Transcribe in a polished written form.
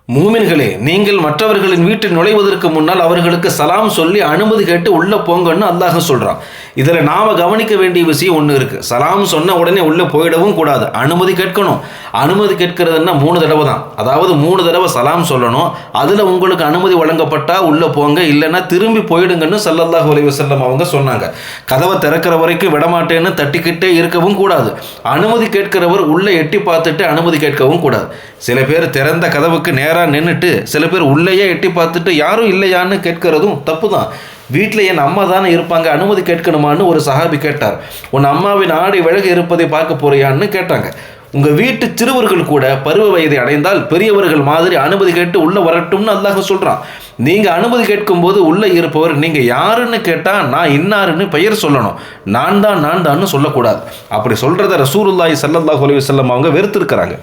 மூமின்களே, நீங்கள் மற்றவர்களின் வீட்டில் நுழைவதற்கு முன்னால் அவர்களுக்கு சலாம் சொல்லி அனுமதி கேட்டு உள்ளே போங்கன்னு அல்லாஹ் சொல்கிறான். இதில் நாம் கவனிக்க வேண்டிய விஷயம் ஒன்று இருக்குது. சலாம் சொன்ன உடனே உள்ளே போயிடவும் கூடாது, அனுமதி கேட்கணும். அனுமதி கேட்கறதுன்னா 3 தடவை தான். அதாவது 3 தடவை சலாம் சொல்லணும். அதில் உங்களுக்கு அனுமதி வழங்கப்பட்டால் உள்ளே போங்க, இல்லைன்னா திரும்பி போயிடுங்கன்னு ஸல்லல்லாஹு அலைஹி வஸல்லம் அவங்க சொன்னாங்க. கதவை திறக்கிற வரைக்கும் விடமாட்டேன்னு தட்டிக்கிட்டே இருக்கவும் கூடாது. அனுமதி கேட்கிறவர் உள்ளே எட்டி பார்த்துட்டு அனுமதி கேட்கவும் கூடாது. சில பேர் திறந்த கதவுக்கு நேராக நின்றுட்டு சில பேர் உள்ளேயே எட்டி பார்த்துட்டு யாரும் இல்லையான்னு கேட்கறதும் தப்பு தான். வீட்டில் என் அம்மா தானே இருப்பாங்க, அனுமதி கேட்கணுமான்னு ஒரு சஹாபி கேட்டார். உன் அம்மாவின் ஆடை விலகி இருப்பதை பார்க்க போறியான்னு கேட்டாங்க. உங்கள் வீட்டு சிறுவர்கள் கூட பருவ வயதை அடைந்தால் பெரியவர்கள் மாதிரி அனுமதி கேட்டு உள்ளே வரட்டும்னு அல்லாஹ் சொல்கிறான். நீங்கள் அனுமதி கேட்கும்போது உள்ளே இருப்பவர் நீங்கள் யாருன்னு கேட்டால் நான் இன்னாருன்னு பெயர் சொல்லணும், நான் தான்னு சொல்லக்கூடாது. அப்படி சொல்கிறத ரசூலுல்லாஹி ஸல்லல்லாஹு அலைஹி வஸல்லம் அவங்க வெறுத்திருக்கிறாங்க.